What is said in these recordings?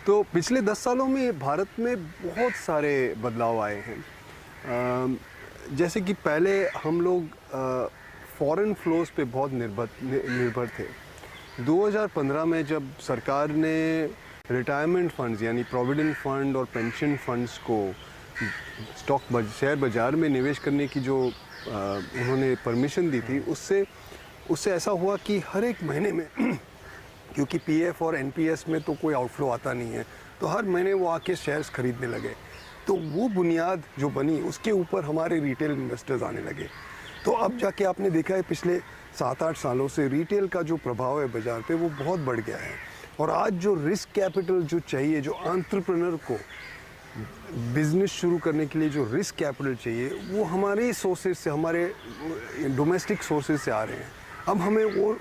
तो पिछले 10 सालों में भारत में बहुत सारे बदलाव आए हैं। जैसे कि पहले हम लोग फॉरेन फ्लोज पे बहुत निर्भर थे। 2015 में जब सरकार ने रिटायरमेंट फंड्स यानी प्रोविडेंट फंड और पेंशन फंड्स को शेयर बाज़ार में निवेश करने की जो उन्होंने परमिशन दी थी, उससे ऐसा हुआ कि हर एक महीने में क्योंकि पीएफ और एनपीएस में तो कोई आउटफ्लो आता नहीं है, तो हर महीने वो आके शेयर्स खरीदने लगे। तो वो बुनियाद जो बनी उसके ऊपर हमारे रिटेल इन्वेस्टर्स आने लगे। तो अब जाके आपने देखा है पिछले 7-8 सालों से रिटेल का जो प्रभाव है बाज़ार पे वो बहुत बढ़ गया है। और आज जो रिस्क कैपिटल जो चाहिए, जो एंटरप्रेन्योर को बिजनेस शुरू करने के लिए जो रिस्क कैपिटल चाहिए, वो हमारे सोर्सेज से, हमारे डोमेस्टिक सोर्सेज से आ रहे हैं। अब हमें वो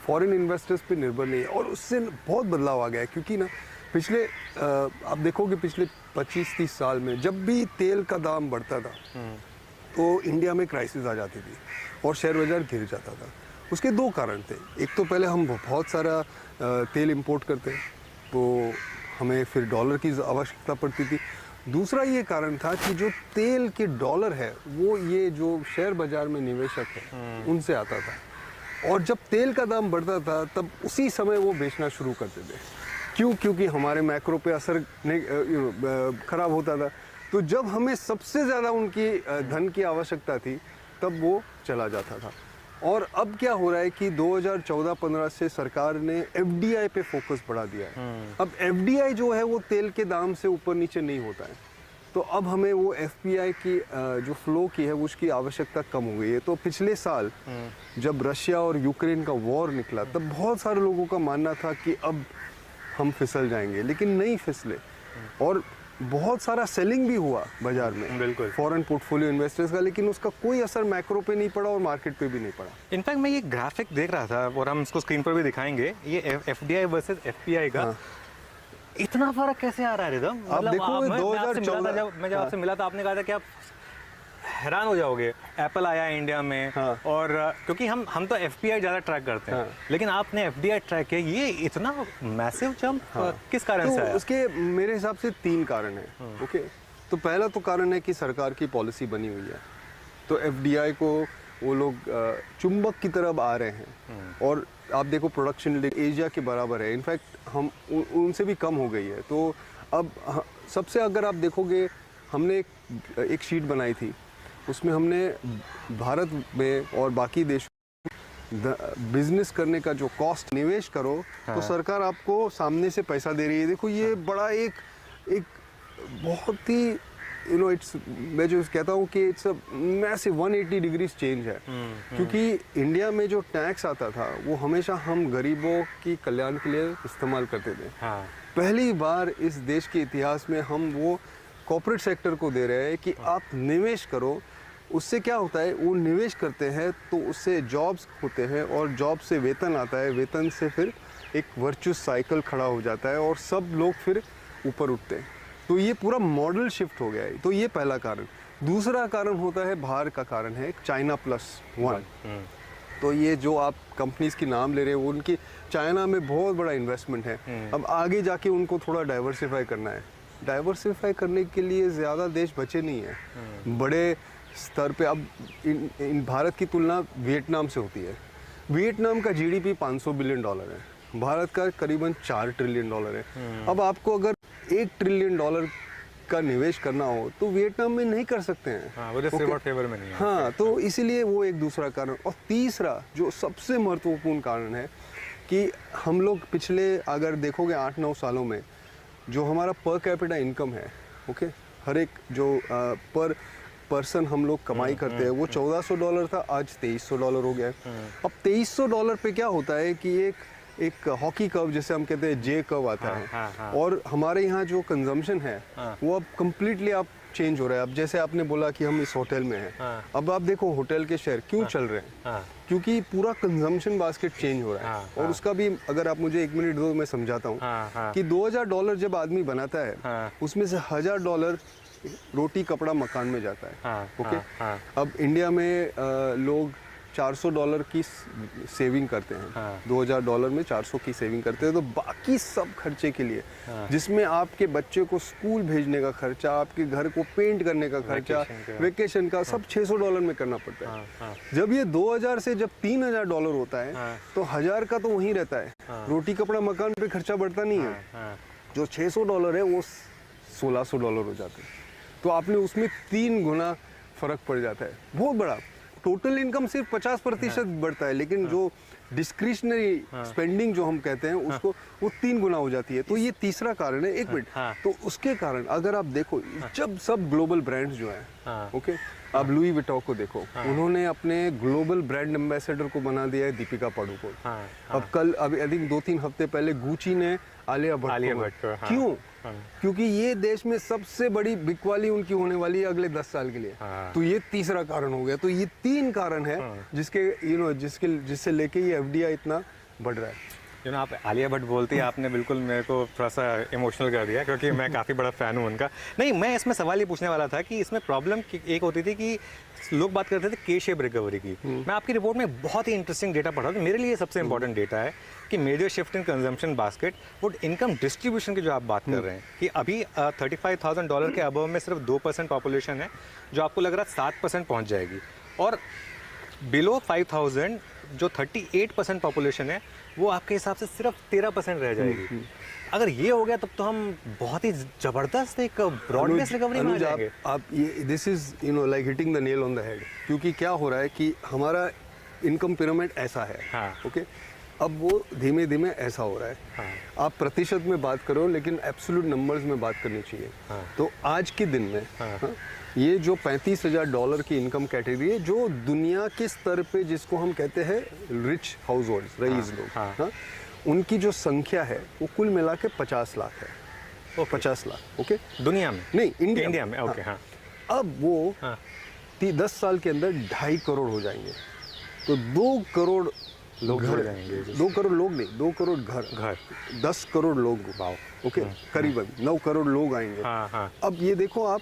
फॉरेन इन्वेस्टर्स पे निर्भर नहीं है, और उससे बहुत बदलाव आ गया है। क्योंकि ना पिछले आप देखोगे पिछले 25-30 साल में जब भी तेल का दाम बढ़ता था तो इंडिया में क्राइसिस आ जाती थी और शेयर बाज़ार गिर जाता था। उसके दो कारण थे। एक तो पहले हम बहुत सारा तेल इंपोर्ट करते हैं, तो हमें फिर डॉलर की आवश्यकता पड़ती थी। दूसरा ये कारण था कि जो तेल के डॉलर है वो ये जो शेयर बाज़ार में निवेशक है उनसे आता था, और जब तेल का दाम बढ़ता था तब उसी समय वो बेचना शुरू करते थे। क्यों? क्योंकि हमारे मैक्रो पे असर खराब होता था। तो जब हमें सबसे ज़्यादा उनकी धन की आवश्यकता थी तब वो चला जाता था। और अब क्या हो रहा है कि 2014-15 से सरकार ने एफडीआई पे फोकस बढ़ा दिया है। अब एफडीआई जो है वो तेल के दाम से ऊपर नीचे नहीं होता है, तो अब हमें वो एफपीआई की जो फ्लो की है उसकी आवश्यकता कम हो गई है। तो पिछले साल जब रशिया और यूक्रेन का वॉर निकला तब बहुत सारे लोगों का मानना था कि अब हम फिसल जाएंगे, लेकिन नहीं फिसले। और बहुत सारा सेलिंग भी हुआ बाजार में, बिल्कुल फॉरेन पोर्टफोलियो इन्वेस्टर्स का, लेकिन उसका कोई असर मैक्रो पे नहीं पड़ा और मार्केट पे भी नहीं पड़ा। इनफैक्ट मैं ये ग्राफिक देख रहा था और हम इसको स्क्रीन पर भी दिखाएंगे, ये एफडीआई वर्सेस एफपीआई का। हाँ। इतना फर्क कैसे आ रहा है रिदम? आप देखो 2014 मैं जब आपसे मिला था आपने कहा था कि आप हैरान हो जाओगे, एप्पल आया है इंडिया में। हाँ। और क्योंकि हम तो एफपीआई ज़्यादा ट्रैक करते हैं। हाँ। लेकिन आपने एफडीआई ट्रैक किया, ये इतना मैसिव जंप। हाँ। किस कारण से आया? उसके मेरे हिसाब से 3 कारण हैं। ओके, तो पहला तो कारण है कि सरकार की पॉलिसी बनी हुई है, तो एफडीआई को वो लोग चुंबक की तरफ आ रहे हैं। और आप देखो प्रोडक्शन एशिया के बराबर है, इनफैक्ट हम उनसे भी कम हो गई है। तो अब सबसे अगर आप देखोगे, हमने एक शीट बनाई थी, उसमें हमने भारत में और बाकी देशों बिजनेस करने का जो कॉस्ट, निवेश करो। हाँ। तो सरकार आपको सामने से पैसा दे रही है। देखो ये बड़ा एक बहुत ही इट्स, मैं जो कहता हूँ कि it's a massive 180 degrees change है। क्योंकि इंडिया में जो टैक्स आता था वो हमेशा हम गरीबों की कल्याण के लिए इस्तेमाल करते थे। हाँ। पहली बार इस देश के इतिहास में हम वो कॉर्पोरेट सेक्टर को दे रहे हैं कि आप निवेश करो। उससे क्या होता है, वो निवेश करते हैं तो उससे जॉब्स होते हैं और जॉब से वेतन आता है, वेतन से फिर एक वर्चुअस साइकिल खड़ा हो जाता है और सब लोग फिर ऊपर उठते हैं। तो ये पूरा मॉडल शिफ्ट हो गया है। तो ये पहला कारण। दूसरा कारण होता है बाहर का कारण है चाइना प्लस वन। तो ये जो आप कंपनीज की नाम ले रहे हैं, वो उनकी चाइना में बहुत बड़ा इन्वेस्टमेंट है। अब आगे जाके उनको थोड़ा डाइवर्सिफाई करना है। डाइवर्सिफाई करने के लिए ज़्यादा देश बचे नहीं हैं बड़े स्तर पे। अब इन भारत की तुलना वियतनाम से होती है। वियतनाम का जीडीपी $500 बिलियन है, भारत का करीबन $4 ट्रिलियन है। अब आपको अगर $1 ट्रिलियन का निवेश करना हो तो वियतनाम में नहीं कर सकते हैं। हाँ, वो रिवॉर्ड फेवर में नहीं है। हाँ, तो इसीलिए वो एक दूसरा कारण। और तीसरा जो सबसे महत्वपूर्ण कारण है कि हम लोग पिछले अगर देखोगे 8-9 सालों में जो हमारा पर कैपिटा इनकम है, ओके, हर एक जो पर पर्सन हम लोग कमाई करते हैं वो $1400 था, आज $2300 हो गया है। अब $2300 पे क्या होता है कि एक हॉकी कर्व जैसे हम कहते हैं जे कर्व आता है। हाँ। और हमारे यहाँ जो कंजम्पशन है वो अब कम्प्लीटली आप चेंज हो रहा है। अब जैसे आपने बोला कि हम इस होटल में हैं, अब आप देखो होटल के शेयर क्यों चल रहे हैं, क्योंकि पूरा कंजम्पशन बास्केट चेंज हो रहा है। और उसका भी अगर आप मुझे 1 मिनट दो, मैं समझाता हूँ कि $2000 जब आदमी बनाता है उसमें से $1000 रोटी कपड़ा मकान में जाता है। ओके। अब इंडिया में लोग $400 की सेविंग करते हैं, हाँ। $2000 में 400 की सेविंग करते हैं, तो बाकी सब खर्चे के लिए, हाँ। जिसमें आपके बच्चे को स्कूल भेजने का खर्चा, आपके घर को पेंट करने का खर्चा, वेकेशन का, सब $600 में करना पड़ता है। हाँ। जब ये 2000 से जब $3000 होता है, हाँ। तो 1000 का तो वहीं रहता है, रोटी कपड़ा मकान पे खर्चा बढ़ता नहीं है। हाँ। जो $600 है वो $1600 हो जाते हैं, तो आपने उसमें 3 गुना फर्क पड़ जाता है, बहुत बड़ा। टोटल इनकम सिर्फ 50% बढ़ता है, लेकिन जो डिस्क्रिशनरी स्पेंडिंग जो हम कहते हैं उसको, वो 3 गुना हो जाती है। तो ये तीसरा कारण है। एक मिनट, तो उसके कारण अगर आप देखो, जब सब ग्लोबल ब्रांड्स जो हैं, ओके, आप लुई विटॉक को देखो, उन्होंने अपने ग्लोबल ब्रांड एम्बेसडर को बना दिया है दीपिका पादुकोण। अब कल, अभी आई थिंक 2-3 हफ्ते पहले गुची ने आलिया भट्ट को। क्यों? क्योंकि ये देश में सबसे बड़ी बिकवाली उनकी होने वाली है अगले 10 साल के लिए। तो ये तीसरा कारण हो गया। तो ये 3 कारण है जिसके जिससे लेके ये एफडीआई इतना बढ़ रहा है। आप आलिया भट्ट बोलती है, आपने बिल्कुल मेरे को थोड़ा सा इमोशनल कर दिया, क्योंकि मैं काफ़ी बड़ा फ़ैन हूँ उनका। नहीं, मैं इसमें सवाल ये पूछने वाला था कि इसमें प्रॉब्लम एक होती थी कि लोग बात करते थे के शेप रिकवरी की। मैं आपकी रिपोर्ट में बहुत ही इंटरेस्टिंग डेटा पढ़ा था, मेरे लिए सबसे इंपॉर्टेंट डेटा है कि major shift in consumption basket, वो इनकम डिस्ट्रीब्यूशन की जो आप बात कर रहे हैं, कि अभी $35,000 के अबव में सिर्फ 2% पॉपुलेशन है, जो आपको लग रहा है 7% पहुँच जाएगी, और बिलो 5000 जो 38% पॉपुलेशन है, वो आपके हिसाब से सिर्फ 13% रह जाएगी। अगर ये हो गया तब तो हम बहुत ही जबरदस्त एक ब्रॉड बेस रिकवरी में आ जाएंगे। आप ये, this is like hitting the nail on the head, क्योंकि क्या हो रहा है कि हमारा इनकम पिरामिड ऐसा है। हाँ। ओके, अब वो धीमे धीमे ऐसा हो रहा है। हाँ। आप प्रतिशत में बात करो, लेकिन एब्सोल्यूट नंबर्स में बात करनी चाहिए। हाँ। तो आज के दिन में ये जो $35,000 की इनकम कैटेगरी है, जो दुनिया के स्तर पे जिसको हम कहते हैं रिच हाउस होल्ड, रईस लोग, उनकी जो संख्या है वो कुल मिला के 50 लाख है। 50 लाख, ओके, दुनिया में नहीं, इंडिया में। ओके, हाँ। अब वो 10 साल के अंदर 2.5 करोड़ हो जाएंगे, तो 2 करोड़ लोग घर जाएंगे। 2 करोड़ लोग नहीं, 2 करोड़ घर 10 करोड़ लोग, ओके, करीबन 9 करोड़ लोग आएंगे। अब ये देखो आप,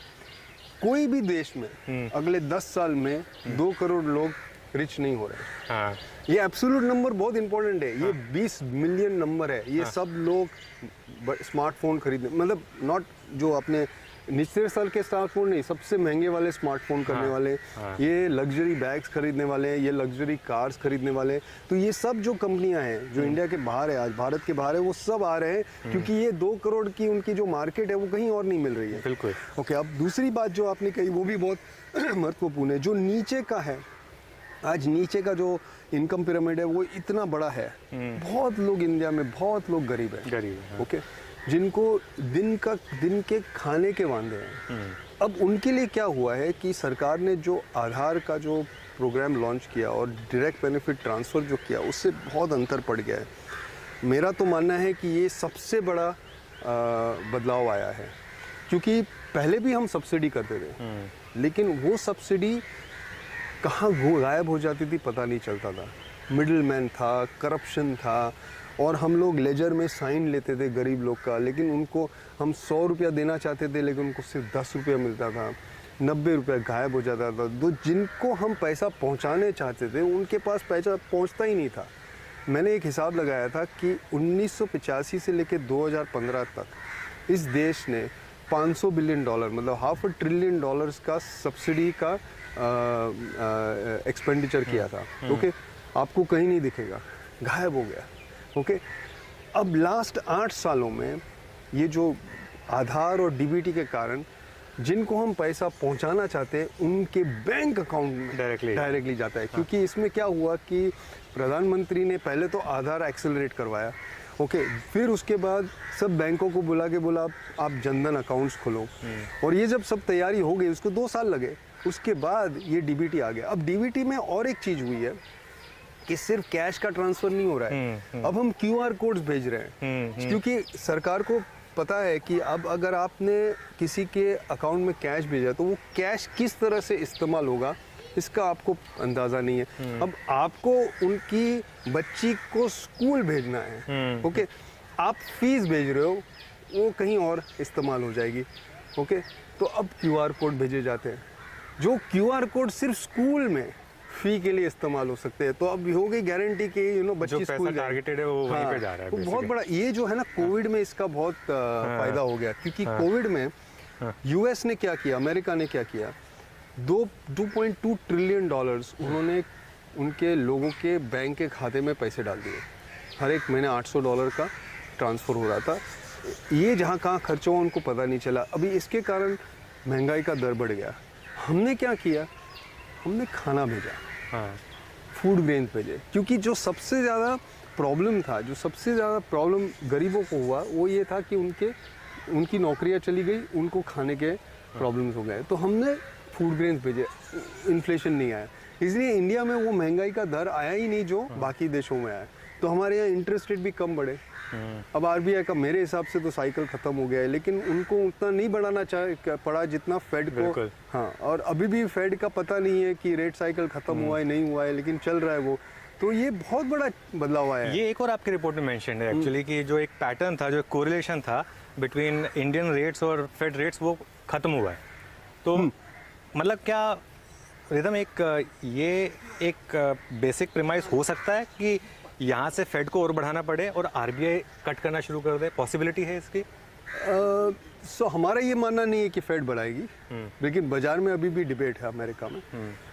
कोई भी देश में अगले 10 साल में 2 करोड़ लोग रिच नहीं हो रहे। ये एब्सोल्यूट नंबर बहुत इंपॉर्टेंट है। ये 20 मिलियन नंबर है। ये सब लोग स्मार्टफोन खरीदने, मतलब नॉट जो अपने निचले स्तर के स्मार्टफोन नहीं, सबसे महंगे वाले स्मार्टफोन करने वाले, ये लग्जरी बैग्स खरीदने वाले, ये लग्जरी कार्स खरीदने वाले। तो ये सब जो कंपनियां हैं जो इंडिया के बाहर है, आज भारत के बाहर है, वो सब आ रहे हैं, क्योंकि ये 2 करोड़ की उनकी जो मार्केट है वो कहीं और नहीं मिल रही है। बिल्कुल। ओके, अब दूसरी बात जो आपने कही वो भी बहुत महत्वपूर्ण है। जो नीचे का है, आज नीचे का जो इनकम पिरामिड है वो इतना बड़ा है, बहुत लोग इंडिया में, बहुत लोग गरीब है। ओके, जिनको दिन के खाने के वांदे हैं। अब उनके लिए क्या हुआ है कि सरकार ने जो आधार का जो प्रोग्राम लॉन्च किया और डायरेक्ट बेनिफिट ट्रांसफ़र जो किया, उससे बहुत अंतर पड़ गया है। मेरा तो मानना है कि ये सबसे बड़ा बदलाव आया है, क्योंकि पहले भी हम सब्सिडी करते थे, लेकिन वो सब्सिडी कहाँ गायब हो जाती थी पता नहीं चलता था। मिडलमैन था, करप्शन था, और हम लोग लेजर में साइन लेते थे गरीब लोग का, लेकिन उनको हम 100 रुपया देना चाहते थे, लेकिन उनको सिर्फ 10 रुपया मिलता था, 90 रुपया गायब हो जाता था। तो जिनको हम पैसा पहुंचाने चाहते थे उनके पास पैसा पहुंचता ही नहीं था। मैंने एक हिसाब लगाया था कि 1985 से लेकर 2015 तक इस देश ने $500 बिलियन, मतलब $500 ट्रिलियन का सब्सिडी का एक्सपेंडिचर किया था। ओके, आपको कहीं नहीं दिखेगा, गायब हो गया। ओके, अब लास्ट 8 सालों में ये जो आधार और डीबीटी के कारण जिनको हम पैसा पहुंचाना चाहते हैं उनके बैंक अकाउंट में डायरेक्टली जाता है। क्योंकि इसमें क्या हुआ कि प्रधानमंत्री ने पहले तो आधार एक्सेलरेट करवाया, ओके, फिर उसके बाद सब बैंकों को बुला के बोला आप जनधन अकाउंट्स खोलो, और ये जब सब तैयारी हो गई, उसको 2 साल लगे, उसके बाद ये डीबीटी आ गया। अब डीबीटी में और एक चीज़ हुई है कि सिर्फ कैश का ट्रांसफर नहीं हो रहा है, अब हम QR कोड्स भेज रहे हैं, क्योंकि सरकार को पता है कि अब अगर आपने किसी के अकाउंट में कैश भेजा तो वो कैश किस तरह से इस्तेमाल होगा इसका आपको अंदाज़ा नहीं है। अब आपको उनकी बच्ची को स्कूल भेजना है, ओके, आप फीस भेज रहे हो, वो कहीं और इस्तेमाल हो जाएगी। ओके, तो अब QR कोड भेजे जाते हैं, जो QR कोड सिर्फ स्कूल में फी के लिए इस्तेमाल हो सकते हैं। तो अब हो गई गारंटी कि जो बच्चे पैसा स्कूल टारगेटेड है वो वहीं पे जा रहा है तो बहुत basically। बड़ा ये जो है ना कोविड में इसका बहुत फायदा हो गया, क्योंकि कोविड में यूएस ने क्या किया, अमेरिका ने क्या किया, 2.2 ट्रिलियन डॉलर्स उन्होंने उनके लोगों के बैंक के खाते में पैसे डाल दिए। हर एक महीने $800 का ट्रांसफ़र हो रहा था। ये जहाँ कहाँ खर्च हुआ उनको पता नहीं चला। अभी इसके कारण महंगाई का दर बढ़ गया। हमने क्या किया, हमने खाना भेजा, फूड ग्रेन भेजे, क्योंकि जो सबसे ज़्यादा प्रॉब्लम था, जो सबसे ज़्यादा प्रॉब्लम गरीबों को हुआ वो ये था कि उनकी नौकरियां चली गई, उनको खाने के प्रॉब्लम्स हो गए। तो हमने फूड ग्रेन्स भेजे, इन्फ्लेशन नहीं आया, इसलिए इंडिया में वो महंगाई का दर आया ही नहीं जो बाकी देशों में आया। तो हमारे यहाँ इंटरेस्ट रेट भी कम बढ़े। अब आरबीआई का मेरे हिसाब से तो साइकिल ख़त्म हो गया है, लेकिन उनको उतना नहीं बढ़ाना पड़ा जितना फेड को। हाँ, और अभी भी फेड का पता नहीं है कि रेट साइकिल ख़त्म हुआ है नहीं हुआ है, लेकिन चल रहा है वो। तो ये बहुत बड़ा बदलाव आया है। ये एक और आपकी रिपोर्ट में मेंशन है एक्चुअली कि जो एक पैटर्न था, जो कोरिलेशन था बिटवीन इंडियन रेट्स और फेड रेट्स, वो ख़त्म हुआ है। तो मतलब क्या रिदम ये एक बेसिक प्रीमाइस हो सकता है कि यहाँ से फेड को और बढ़ाना पड़े और आरबीआई कट करना शुरू कर दे? पॉसिबिलिटी है इसकी? सो हमारा ये मानना नहीं है कि फेड बढ़ाएगी, लेकिन बाजार में अभी भी डिबेट है अमेरिका में।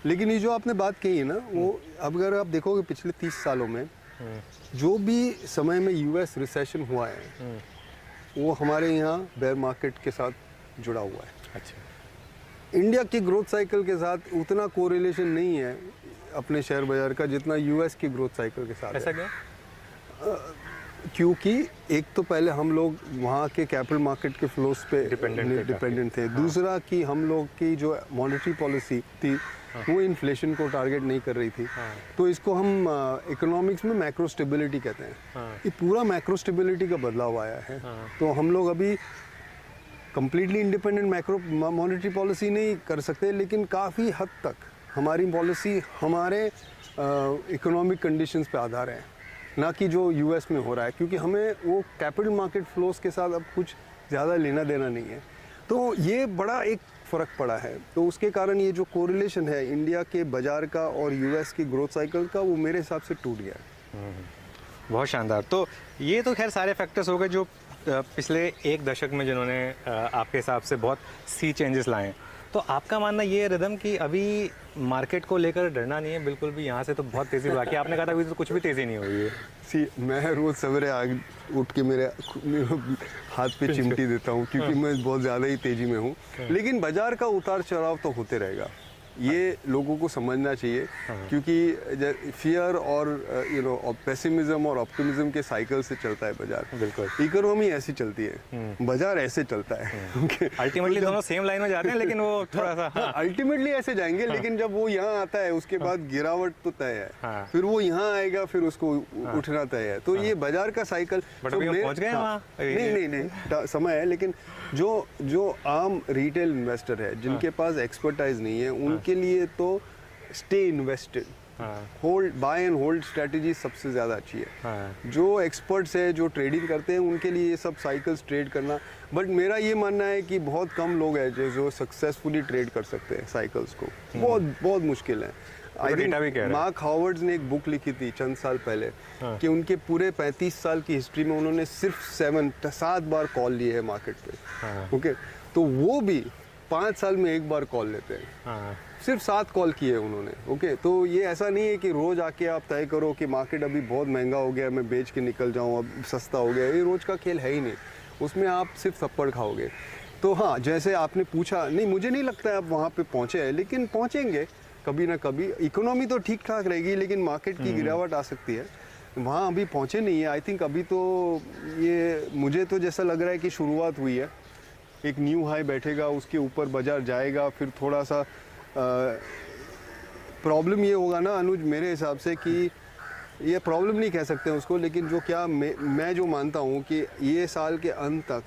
लेकिन ये जो आपने बात कही है ना, वो अगर आप देखोगे पिछले 30 सालों में जो भी समय में यूएस रिसेशन हुआ है वो हमारे यहाँ बेयर मार्केट के साथ जुड़ा हुआ है। अच्छा। इंडिया की ग्रोथ साइकिल के साथ उतना कोरिलेशन नहीं है अपने शेयर बाजार का जितना यूएस की ग्रोथ साइकिल के साथ। ऐसा क्यों? क्योंकि एक तो पहले हम लोग वहाँ के कैपिटल मार्केट के फ्लोस पे डिपेंडेंट थे। दूसरा कि हम लोग की जो मॉनेटरी पॉलिसी थी वो इन्फ्लेशन को टारगेट नहीं कर रही थी। तो इसको हम इकोनॉमिक्स में मैक्रो स्टेबिलिटी कहते हैं। ये पूरा मैक्रो स्टेबिलिटी का बदलाव आया है। तो हम लोग अभी completely independent macro monetary policy नहीं कर सकते, लेकिन काफ़ी हद तक हमारी पॉलिसी हमारे इकोनॉमिक कंडीशंस पे आधार है, ना कि जो यूएस में हो रहा है, क्योंकि हमें वो कैपिटल मार्केट फ्लोस के साथ अब कुछ ज़्यादा लेना देना नहीं है। तो ये बड़ा एक फ़र्क पड़ा है। तो उसके कारण ये जो कोरिलेशन है इंडिया के बाज़ार का और यूएस की ग्रोथ साइकिल का, वो मेरे हिसाब से टूट गया है। बहुत शानदार। तो ये तो खैर सारे फैक्टर्स हो गए जो पिछले एक दशक में जिन्होंने आपके हिसाब से बहुत सी चेंजेस लाए। तो आपका मानना ये है रिदम कि अभी मार्केट को लेकर डरना नहीं है बिल्कुल भी? यहाँ से तो बहुत तेज़ी, बाकी आपने कहा था अभी तो कुछ भी तेज़ी नहीं हुई है। मैं रोज़ सवेरे उठ के मेरे हाथ पे चिमटी देता हूँ क्योंकि मैं बहुत ज़्यादा ही तेज़ी में हूँ। लेकिन बाजार का उतार चढ़ाव तो होते रहेगा, ये लोगों को समझना चाहिए। क्योंकि फियर और पेसिमिज्म और ऑप्टिमिज्म के साइकिल से चलता है बाजार। बिल्कुल, इकोनॉमी ऐसी चलती है, बाजार ऐसे चलता है। अल्टीमेटली दोनों सेम लाइन में जाते हैं, लेकिन वो थोड़ा सा अल्टीमेटली ऐसे जाएंगे। लेकिन जब वो यहाँ आता है उसके बाद गिरावट तो तय है, फिर वो यहाँ आएगा, फिर उसको उठना तय है। तो ये बाजार का साइकिल पहुंच गए वहाँ? नहीं, समय है। लेकिन जो आम रिटेल इन्वेस्टर है जिनके पास एक्सपर्टाइज नहीं है, उनके लिए तो stay invested, hold, buy and hold strategy सबसे ज़्यादा अच्छी है। जो एक्सपर्ट्स है, जो ट्रेडिंग करते हैं, उनके लिए ये सब साइकिल्स ट्रेड करना। बट मेरा ये मानना है कि बहुत कम लोग हैं जो सक्सेसफुली ट्रेड कर सकते हैं साइकिल्स को। बहुत मुश्किल है। मार्क हावर्ड्स ने एक बुक लिखी थी चंद साल पहले कि उनके पूरे 35 साल की हिस्ट्री में उन्होंने सिर्फ 7 बार कॉल लिए है मार्केट पे। ओके, तो वो भी 5 साल में एक बार कॉल लेते हैं। सिर्फ 7 कॉल किए उन्होंने। ओके, तो ये ऐसा नहीं है कि रोज आके आप तय करो कि मार्केट अभी बहुत महंगा हो गया, मैं बेच के निकल जाऊँ, अब सस्ता हो गया। ये रोज का खेल है ही नहीं, उसमें आप सिर्फ थप्पड़ खाओगे। तो हाँ, जैसे आपने पूछा, नहीं मुझे नहीं लगता है आप वहाँ पे पहुँचे हैं, लेकिन पहुँचेंगे कभी ना कभी। इकोनॉमी तो ठीक ठाक रहेगी, लेकिन मार्केट की गिरावट आ सकती है। वहाँ अभी पहुँचे नहीं है। आई थिंक अभी तो ये मुझे तो जैसा लग रहा है कि शुरुआत हुई है। एक न्यू हाई बैठेगा, उसके ऊपर बाजार जाएगा, फिर थोड़ा सा प्रॉब्लम ये होगा ना अनुज, मेरे हिसाब से कि ये प्रॉब्लम नहीं कह सकते हैं उसको, लेकिन जो क्या मैं जो मानता हूँ कि ये साल के अंत तक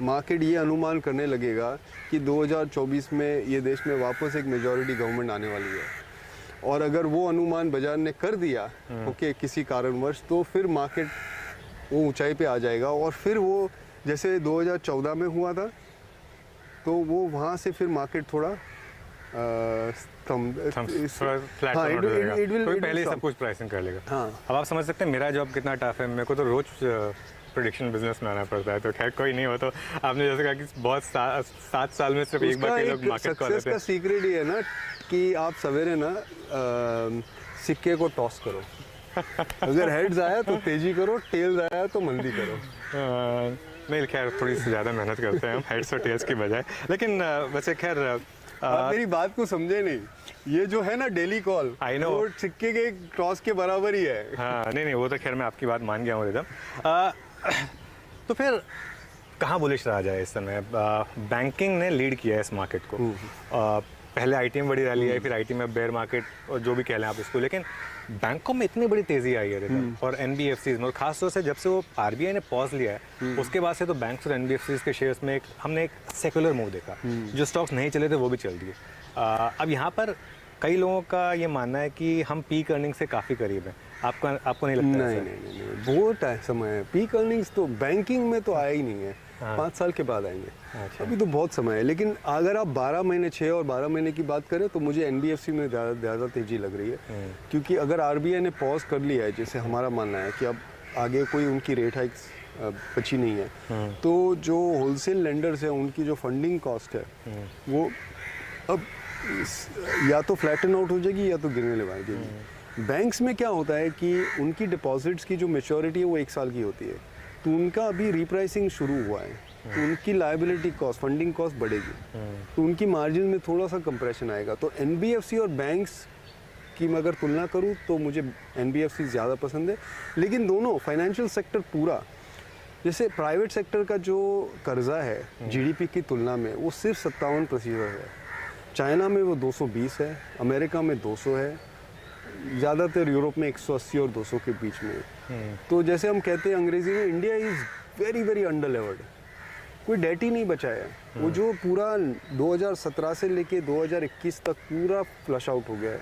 मार्केट ये अनुमान करने लगेगा कि 2024 में ये देश में वापस एक मेजॉरिटी गवर्नमेंट आने वाली है। और अगर वो अनुमान बाजार ने कर दिया ओके किसी कारणवश, तो फिर मार्केट वो ऊंचाई पे आ जाएगा। और फिर वो जैसे 2014 में हुआ था, तो वो वहाँ से फिर मार्केट थोड़ा फ्लैट हाँ, कोई पहले ही सब कुछ प्राइसिंग कर लेगा। हाँ। अब आप समझ सकते हैं मेरा जॉब कितना टफ है, मेरे को तो रोज प्रेडिक्शन बिजनेस में आना पड़ता है। तो खैर कोई नहीं हो, तो आपने जैसे कहा कि बहुत 7 साल में सिर्फ एक बार के लोग मार्केट को आते सक्सेस का सीक्रेट ये है ना कि आप सवेरे ना सिक्के को टॉस करो। अगर हेड्स आया तो तेजी करो, टेल्स आया तो मंदी करो। नहीं खैर थोड़ी सी ज़्यादा मेहनत करते हैं हम हेड्स और टेल्स की बजाय। लेकिन वैसे खैर आप मेरी बात को समझे नहीं, ये जो है ना डेली कॉल, I know। वो सिक्के के टॉस के बराबर ही है। हाँ नहीं वो तो खैर मैं आपकी बात मान गया हूँ एकदम। तो फिर कहाँ बुलिश रहा जाए इस समय? बैंकिंग ने लीड किया है इस मार्केट को। पहले आईटी में बड़ी रैली आई, फिर आईटी में बेयर मार्केट और जो भी कह लें आप इसको, लेकिन बैंकों में इतनी बड़ी तेजी आई है और एनबीएफसीज में, और खासतौर से जब से वो आरबीआई ने पॉज लिया है उसके बाद से तो बैंक्स और एनबीएफसीज के शेयर्स में हमने एक सेकुलर मूव देखा। जो स्टॉक्स नहीं चले थे वो भी चल दिए। अब यहाँ पर कई लोगों का ये मानना है कि हम पीक अर्निंग से काफ़ी करीब हैं। आपको नहीं लगता? नहीं, बहुत समय है। पीक अर्निंग्स तो बैंकिंग में तो आया ही नहीं है। 5 साल के बाद आएंगे। अच्छा। अभी तो बहुत समय है। लेकिन अगर आप 12 महीने 6 और 12 महीने की बात करें तो मुझे एनबीएफसी में ज़्यादा तेज़ी लग रही है। क्योंकि अगर आरबीआई ने पॉज कर लिया है, जैसे हमारा मानना है कि अब आगे कोई उनकी रेट हाइक्स बची नहीं है, तो जो होलसेल लेंडर्स हैं उनकी जो फंडिंग कॉस्ट है वो अब या तो फ्लैटन आउट हो जाएगी या तो गिरने लगेगी। बैंक्स में क्या होता है कि उनकी डिपॉजिट्स की जो मेच्योरिटी है वो 1 साल की होती है, तो उनका अभी रिप्राइसिंग शुरू हुआ है, तो उनकी लायबिलिटी कॉस्ट, फंडिंग कॉस्ट बढ़ेगी, तो उनकी मार्जिन में थोड़ा सा कंप्रेशन आएगा। तो एनबीएफसी और बैंक्स की मैं अगर तुलना करूं तो मुझे एनबीएफसी ज़्यादा पसंद है। लेकिन दोनों फाइनेंशियल सेक्टर पूरा, जैसे प्राइवेट सेक्टर का जो कर्जा है जीडीपी की तुलना में वो सिर्फ 57% है। चाइना में वो 220 है, अमेरिका में 200 है, ज़्यादातर यूरोप में 180 और 200 के बीच में। तो जैसे हम कहते हैं अंग्रेजी में, India is very very under levered. कोई डेट ही नहीं बचा है। वो जो पूरा 2017 से लेके 2021 तक पूरा फ्लश आउट हो गया है।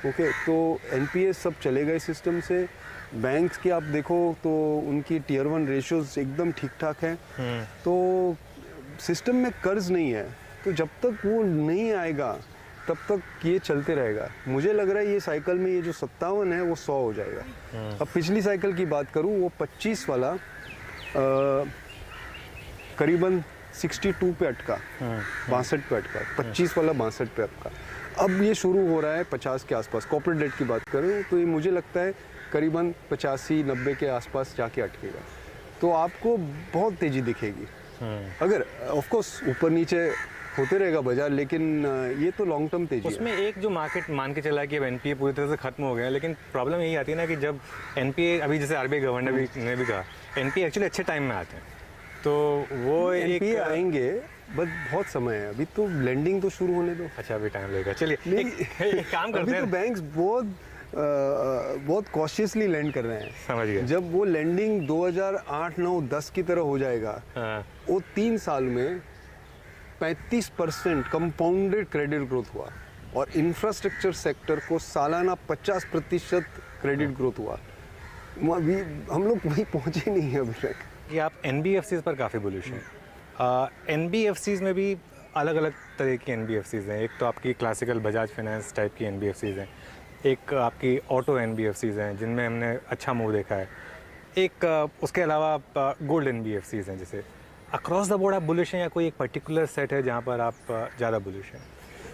ओके, तो एनपीएस सब चले गए सिस्टम से। बैंक्स के आप देखो तो उनकी टियर 1 रेशियोज एकदम ठीक ठाक हैं। तो सिस्टम में कर्ज नहीं है, तो जब तक वो नहीं आएगा तब तक ये चलते रहेगा। मुझे लग रहा है ये साइकिल में ये जो 57 है वो 100 हो जाएगा। अब पिछली साइकिल की बात करूँ, वो 25 वाला करीबन 62 पे अटका, 62 पे अटका, 25 वाला 62 पे अटका। अब ये शुरू हो रहा है 50 के आसपास। कॉर्पोरेट डेट की बात करूँ तो ये मुझे लगता है करीबन 85-90 के आसपास जाके अटकेगा। तो आपको बहुत तेज़ी दिखेगी। अगर ऑफ कोर्स ऊपर नीचे होते रहेगा बाजार, लेकिन ये तो लॉन्ग टर्म तेजी है। उसमें एक जो मार्केट मान के चला कि अब एनपीए पूरी तरह से खत्म हो गया, लेकिन प्रॉब्लम यही आती है ना कि जब एनपीए, अभी जैसे आरबीआई गवर्नर ने भी कहा एनपीए एक्चुअली अच्छे टाइम में आते हैं, तो वो एनपीए आएंगे, बस बहुत समय है। अभी तो लेंडिंग तो शुरू होने दो। अच्छा, अभी टाइम लगेगा। चलिए एक काम करते हैं। अभी तो बैंक्स बहुत कॉशियसली लेंड कर रहे हैं। समझ गए। जब वो लेंडिंग 2008, 9, 10 की तरह हो जाएगा, वो 3 साल में 35% कंपाउंडेड क्रेडिट ग्रोथ हुआ, और इंफ्रास्ट्रक्चर सेक्टर को सालाना 50% क्रेडिट ग्रोथ हुआ। अभी हम लोग वहीं पहुंचे नहीं है अभी तक। ये आप एनबीएफसीज पर काफ़ी बुलिश हैं। एनबीएफसीज में भी अलग अलग तरह की एनबीएफसीज हैं। एक तो आपकी क्लासिकल बजाज फाइनेंस टाइप की एनबीएफसीज हैं, एक आपकी ऑटो एनबीएफसीज हैं जिनमें हमने अच्छा मूव देखा है, एक उसके अलावा गोल्ड एनबीएफसीज हैं। जैसे अक्रॉस द बोर्ड आप बुलिश हैं या कोई एक पर्टिकुलर सेट है जहाँ पर आप ज़्यादा बुलिश हैं?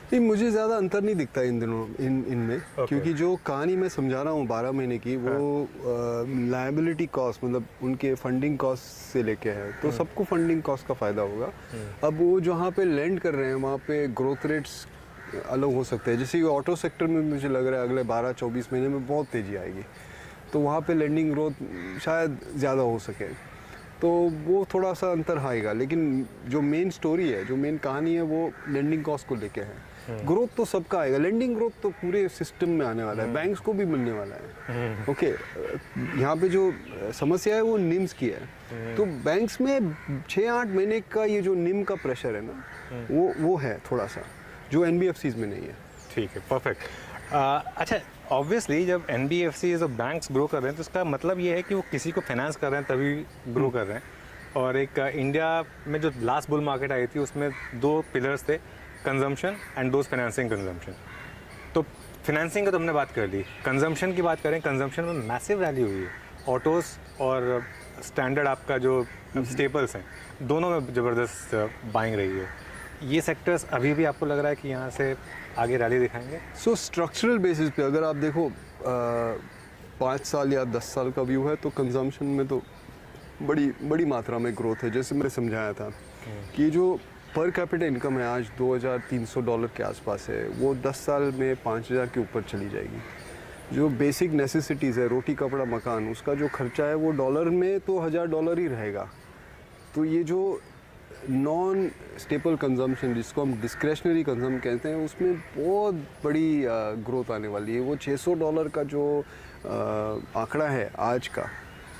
नहीं, मुझे ज़्यादा अंतर नहीं दिखता इन दिनों इनमें। क्योंकि जो कहानी मैं समझा रहा हूँ 12 महीने की, वो लायबिलिटी कॉस्ट, मतलब उनके फंडिंग कॉस्ट से लेके है, तो सबको फंडिंग कॉस्ट का फ़ायदा होगा। अब वो जहाँ पे लेंड कर रहे हैं वहाँ पे ग्रोथ रेट्स अलग हो सकते हैं। जैसे ऑटो सेक्टर में मुझे लग रहा है अगले 12-24 महीने में बहुत तेज़ी आएगी, तो वहाँ पे लेंडिंग ग्रोथ शायद ज़्यादा हो सके, तो वो थोड़ा सा अंतर आएगा। लेकिन जो मेन स्टोरी है, जो मेन कहानी है, वो लेंडिंग कॉस्ट को लेके है। ग्रोथ तो सबका आएगा, लेंडिंग ग्रोथ तो पूरे सिस्टम में आने वाला है, बैंक्स को भी मिलने वाला है। ओके, यहाँ पे जो समस्या है वो निम्स की है। तो बैंक्स में 6-8 महीने का ये जो निम का प्रेशर है ना, वो है थोड़ा सा, जो एनबीएफसीज में नहीं है। ठीक है, परफेक्ट। अच्छा, ऑब्वियसली जब एनबीएफसीज और बैंक्स ग्रो कर रहे हैं तो इसका मतलब ये है कि वो किसी को फाइनेंस कर रहे हैं तभी ग्रो कर रहे हैं। और एक इंडिया में जो लास्ट बुल मार्केट आई थी उसमें 2 पिलर्स थे, consumption and those financing consumption. तो फाइनेंसिंग का तो हमने बात कर ली, कंजम्पशन की बात करें, कंजम्पशन में मैसिव रैली हुई है। ऑटोज़ और स्टैंडर्ड आपका जो स्टेपल्स हैं, दोनों में ज़बरदस्त बाइंग रही है। ये सेक्टर्स अभी भी आपको लग रहा है कि यहाँ से आगे रैली दिखाएंगे? सो स्ट्रक्चरल बेसिस पे अगर आप देखो 5 साल या 10 साल का व्यू है तो कंजम्पशन में तो बड़ी मात्रा में ग्रोथ है। जैसे मैंने समझाया था कि जो पर कैपिटा इनकम है आज $2,300 के आसपास है, वो 10 साल में 5,000 के ऊपर चली जाएगी। जो बेसिक नेसेसिटीज़ है, रोटी कपड़ा मकान, उसका जो खर्चा है वो डॉलर में तो $1,000 ही रहेगा। तो ये जो नॉन स्टेपल कंजम्पशन जिसको हम डिस्क्रेशनरी कंजम कहते हैं, उसमें बहुत बड़ी ग्रोथ आने वाली है। वो $600 का जो आंकड़ा है आज का,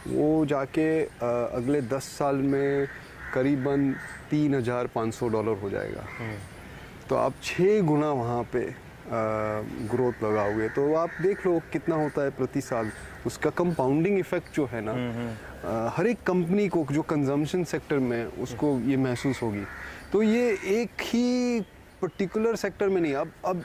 वो जाके अगले 10 साल में करीबन $3,500 हो जाएगा। तो आप 6 गुना वहाँ पे ग्रोथ लगाओगे तो आप देख लो कितना होता है प्रति साल। उसका कंपाउंडिंग इफेक्ट जो है ना, हर एक कंपनी को जो कंजम्पशन सेक्टर में उसको ये महसूस होगी। तो ये एक ही पर्टिकुलर सेक्टर में नहीं, अब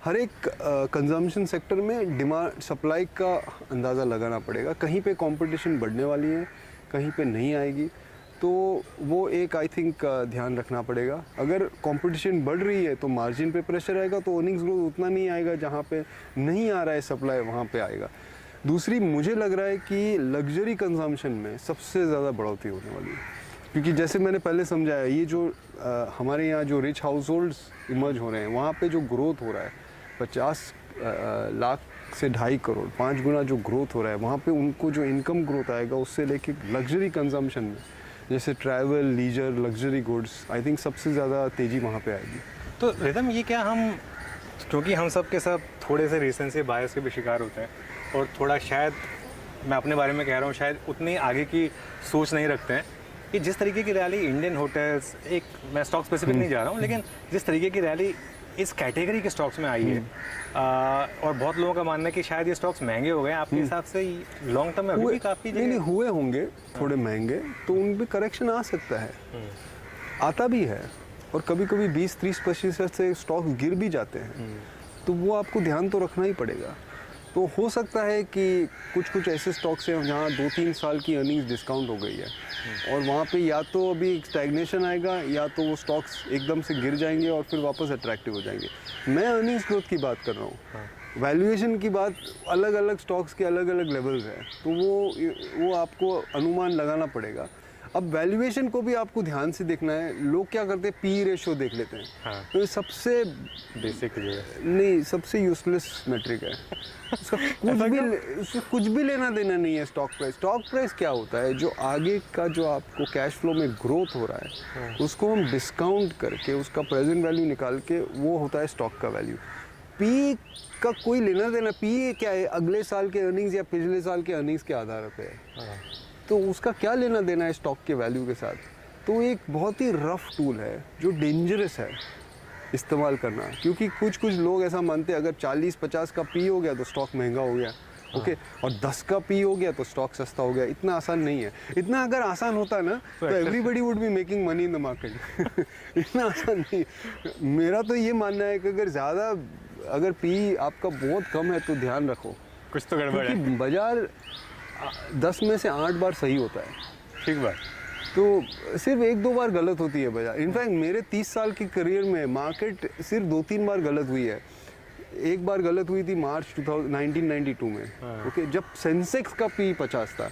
हर एक कंजम्पशन सेक्टर में डिमांड सप्लाई का अंदाज़ा लगाना पड़ेगा। कहीं पे कंपटीशन बढ़ने वाली है, कहीं पे नहीं आएगी। तो वो एक आई थिंक ध्यान रखना पड़ेगा। अगर कंपटीशन बढ़ रही है तो मार्जिन पे प्रेशर आएगा, तो अर्निंग्स ग्रोथ उतना नहीं आएगा। जहाँ पे नहीं आ रहा है सप्लाई, वहाँ पे आएगा। दूसरी, मुझे लग रहा है कि लग्जरी कंजम्पशन में सबसे ज़्यादा बढ़ोतरी होने वाली है, क्योंकि जैसे मैंने पहले समझाया, ये जो हमारे यहाँ जो रिच हाउस होल्ड्स इमर्ज हो रहे हैं, वहाँ पे जो ग्रोथ हो रहा है 50 लाख से 2.5 करोड़, 5 गुना जो ग्रोथ हो रहा है, वहाँ पे उनको जो इनकम ग्रोथ आएगा उससे लेके लग्जरी कंजम्पशन में, जैसे travel, leisure, luxury goods, I think सबसे ज़्यादा तेज़ी वहाँ पे आएगी। तो रिदम, ये क्या हम, क्योंकि हम सब के सब थोड़े से रीसेंसी बायस के भी शिकार होते हैं और थोड़ा, शायद मैं अपने बारे में कह रहा हूँ, शायद उतनी आगे की सोच नहीं रखते हैं कि जिस तरीके की रैली इंडियन होटल्स, एक मैं स्टॉक स्पेसिफिक नहीं जा रहा हूँ, लेकिन जिस तरीके की रैली इस कैटेगरी के स्टॉक्स में आई है, और बहुत लोगों का मानना है कि शायद ये स्टॉक्स महंगे हो गए हैं। आपके हिसाब से लॉन्ग टर्म में अभी भी काफ़ी नहीं हुए होंगे थोड़े महंगे, तो उन पे करेक्शन आ सकता है, आता भी है। और कभी कभी 20-30% से स्टॉक्स गिर भी जाते हैं, तो वो आपको ध्यान तो रखना ही पड़ेगा। तो हो सकता है कि कुछ ऐसे स्टॉक्स हैं जहाँ 2-3 साल की अर्निंग्स डिस्काउंट हो गई है, और वहाँ पे या तो अभी स्टैग्नेशन आएगा, या तो वो स्टॉक्स एकदम से गिर जाएंगे और फिर वापस अट्रैक्टिव हो जाएंगे। मैं अर्निंग्स ग्रोथ की बात कर रहा हूँ, वैल्यूएशन की बात, अलग अलग स्टॉक्स के अलग अलग लेवल्स हैं, तो वो आपको अनुमान लगाना पड़ेगा। अब वैल्यूएशन को भी आपको ध्यान से देखना है। लोग क्या करते हैं, पी रेशियो देख लेते हैं। तो ये सबसे बेसिक नहीं, सबसे यूजलेस मेट्रिक है। उसका कुछ भी लेना देना नहीं है स्टॉक प्राइस। स्टॉक प्राइस क्या होता है, जो आगे का जो आपको कैश फ्लो में ग्रोथ हो रहा है, उसको हम डिस्काउंट करके उसका प्रेजेंट वैल्यू निकाल के, वो होता है स्टॉक का वैल्यू। पी का कोई लेना देना, पी क्या है, अगले साल के अर्निंग्स या पिछले साल के अर्निंग्स के आधार पे है, तो उसका क्या लेना देना है स्टॉक के वैल्यू के साथ। तो एक बहुत ही रफ टूल है जो डेंजरस है इस्तेमाल करना, क्योंकि कुछ लोग ऐसा मानते हैं अगर 40-50 का पी हो गया तो स्टॉक महंगा हो गया, ओके, और 10 का पी हो गया तो स्टॉक सस्ता हो गया। इतना आसान नहीं है। इतना अगर आसान होता ना तो everybody would be making money in the market. इतना आसान नहीं। मेरा तो ये मानना है कि अगर पी आपका बहुत कम है तो ध्यान रखो, कुछ तो गड़बड़ है। बाजार 10 में से 8 बार सही होता है, ठीक बात। तो सिर्फ 1-2 बार गलत होती है बाजार। इनफैक्ट मेरे 30 साल की करियर में मार्केट सिर्फ 2-3 बार गलत हुई है। एक बार गलत हुई थी मार्च 1992 में, ओके, जब सेंसेक्स का पी 50 था।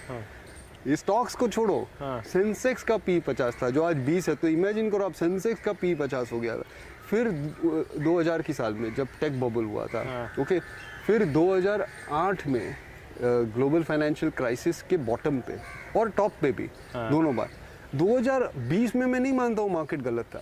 ये स्टॉक्स को छोड़ो, सेंसेक्स का पी 50 था, जो आज 20 है। तो इमेजिन करो आप, सेंसेक्स का पी 50 हो गया। फिर 2000 की साल में जब टेक बबल हुआ था, ओके, फिर 2008 में ग्लोबल फाइनेंशियल क्राइसिस के बॉटम पे और टॉप पे भी, दोनों बार। 2020 में मैं नहीं मानता हूँ मार्केट गलत था,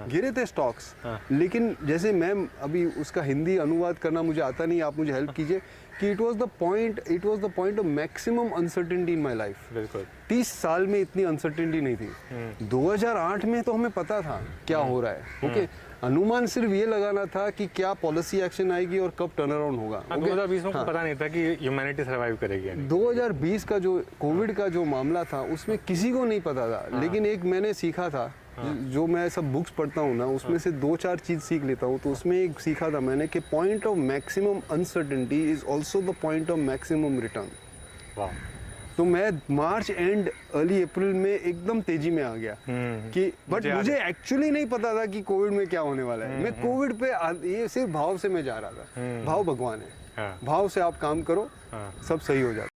गिरे थे स्टॉक्स, लेकिन जैसे मैं अभी उसका हिंदी अनुवाद करना मुझे आता नहीं, आप मुझे हेल्प कीजिए, कि it was the point of maximum uncertainty in my life. बिल्कुल, 30 साल में इतनी अनसर्टेनिटी नहीं थी। 2008 में तो हमें पता था क्या हो रहा है, ओके, अनुमान सिर्फ ये लगाना था कि क्या पॉलिसी एक्शन आएगी और कब टर्न अराउंड होगा। 2020 में पता नहीं था कि ह्यूमैनिटी सर्वाइव करेगी। 2020 का जो कोविड का जो मामला था, उसमें किसी को नहीं पता था, लेकिन एक मैंने सीखा था जो मैं सब बुक्स पढ़ता हूँ ना, उसमें से 2-4 चीज़ सीख लेता हूँ। तो उसमें एक सीखा था मैंने कि point of maximum uncertainty is also the point of maximum return. वाह। तो मैं मार्च एंड अर्ली अप्रैल में एकदम तेजी में आ गया कि बट मुझे एक्चुअली नहीं पता था कि कोविड में क्या होने वाला है। मैं कोविड पे ये सिर्फ भाव से मैं जा रहा था। भाव भगवान है, भाव से आप काम करो, सब सही हो जाता है।